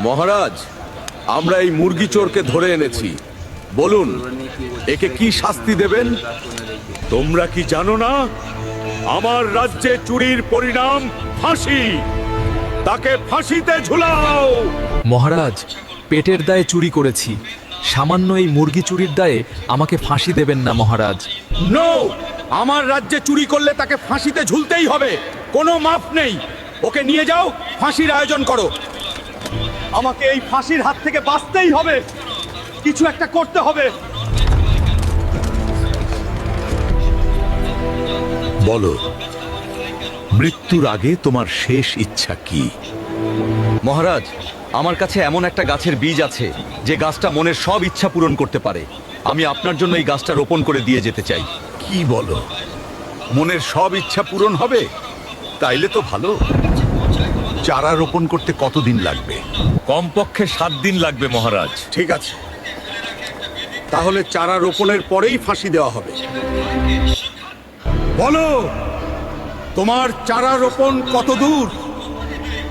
মহারাজ, আমরা এই মুরগি চোরকে ধরে এনেছি। বলুন, একে কি শাস্তি দেবেন? তোমরা কি জানো না আমার রাজ্যে চুরির পরিণাম ফাঁসি? তাকে ফাঁসিতে ঝুলাও। মহারাজ, পেটের দায়ে চুরি করেছি। সামান্য এই মুরগি চুরির দায়ে আমাকে ফাঁসি দেবেন না মহারাজ। নো! আমার রাজ্যে চুরি করলে তাকে ফাঁসিতে ঝুলতেই হবে, কোনো মাফ নেই। ওকে নিয়ে যাও, ফাঁসির আয়োজন করো। আমাকে এই ফাঁসির হাত থেকে বাঁচতেই হবে, কিছু একটা করতে হবে। বলো, মৃত্যুর আগে তোমার শেষ ইচ্ছা কি? মহারাজ, আমার কাছে এমন একটা গাছের বীজ আছে যে গাছটা মনের সব ইচ্ছা পূরণ করতে পারে। আমি আপনার জন্য এই গাছটা রোপণ করে দিয়ে যেতে চাই। কি বলো? মনের সব ইচ্ছা পূরণ হবে? তাইলে তো ভালো। চারা রোপণ করতে কতদিন লাগবে? কমপক্ষে 7 দিন লাগবে মহারাজ। ঠিক আছে, তাহলে চারা রোপণের পরেই ফাঁসি দেওয়া হবে। বলো, তোমার চারা রোপণ কত দূর?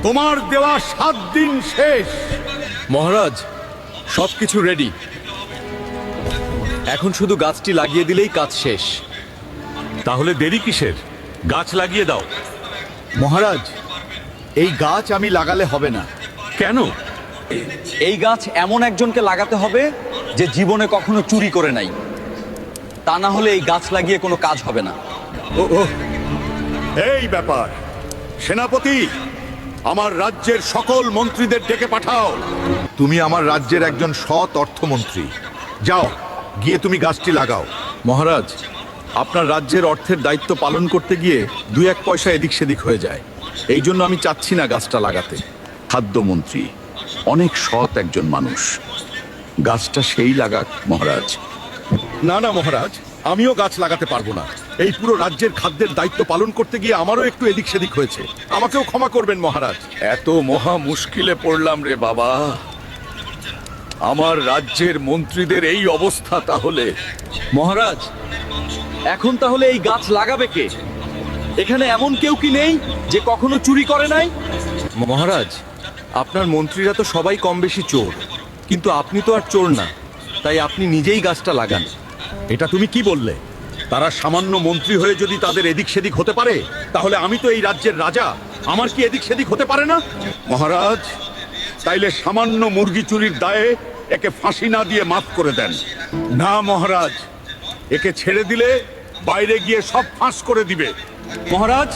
তোমার দেওয়া 7 দিন শেষ। মহারাজ, সবকিছু রেডি। এখন শুধু গাছটি লাগিয়ে দিলেই কাজ শেষ। তাহলে দেরি কিসের? গাছ লাগিয়ে দাও। মহারাজ, এই গাছ আমি লাগালে হবে না। কেন? এই গাছ এমন একজনকে লাগাতে হবে যে জীবনে কখনো চুরি করে নাই। তা না হলে এই গাছ লাগিয়ে কোনো কাজ হবে না। ও, এই ব্যাপার। সেনাপতি, আমার রাজ্যের সকল মন্ত্রীদের ডেকে পাঠাও। তুমি আমার রাজ্যের একজন সৎ অর্থমন্ত্রী। যাও, গিয়ে তুমি গাছটি লাগাও। মহারাজ, আপনার রাজ্যের অর্থের দায়িত্ব পালন করতে গিয়ে 2-1 পয়সা এদিক সেদিক হয়ে যায়। এই জন্য আমি চাচ্ছি না গাছটা লাগাতে। খাদ্যমন্ত্রী অনেক সৎ একজন মানুষ, গাছটা সেই লাগাক মহারাজ। না না মহারাজ, আমিও গাছ লাগাতে পারবো না। এই পুরো রাজ্যের খাদ্যের দায়িত্ব পালন করতে গিয়ে আমারও একটু এদিক সেদিক হয়েছে। আমাকেও ক্ষমা করবেন মহারাজ। এত মহা মুশকিলে পড়লাম রে বাবা। আমার রাজ্যের মন্ত্রীদের এই অবস্থা তাহলে। মহারাজ, এখন তাহলে এই গাছ লাগাবে কে? এখানে এমন কেউ কি নেই যে কখনো চুরি করে নাই? মহারাজ, আপনার মন্ত্রীরা তো সবাই কম বেশি চোর, কিন্তু আপনি তো আর চোর না, তাই আপনি নিজেই গাছটা লাগান। এটা তুমি কি বললে? তারা সামান্য মন্ত্রী হয়ে যদি তাদের এদিক সেদিক হতে পারে, তাহলে আমি তো এই রাজ্যের রাজা, আমার কি এদিক সেদিক হতে পারে না? মহারাজ, তাইলে সামান্য মুরগি চুরির দায়ে একে ফাঁসি না দিয়ে মাফ করে দেন। না মহারাজ, একে ছেড়ে দিলে বাইরে গিয়ে সব ফাঁস করে দিবে। মহারাজ,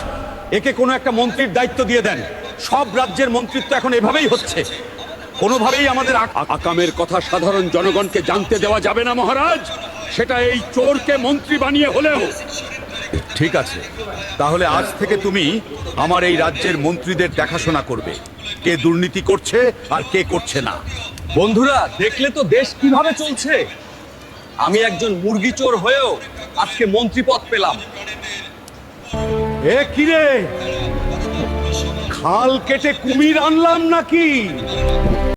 একে কোনো একটা মন্ত্রীর দায়িত্ব দিয়ে দেন। সব রাজ্যের মন্ত্রিত্ব এখন এভাবেই হচ্ছে। কোনোভাবেই আমাদের আকামের কথা সাধারণ জনগণকে জানতে দেওয়া যাবে না মহারাজ, সেটা এই চোরকে মন্ত্রী বানিয়ে হলেও। ঠিক আছে, তাহলে আজ থেকে তুমি আমার এই রাজ্যের মন্ত্রীদের দেখাশোনা করবে, কে দুর্নীতি করছে আর কে করছে না। বন্ধুরা, দেখলে তো দেশ কিভাবে চলছে। আমি একজন মুরগি চোর হয়েও আজকে মন্ত্রী পদ পেলাম। এ কিরে, খাল কেটে কুমির আনলাম নাকি?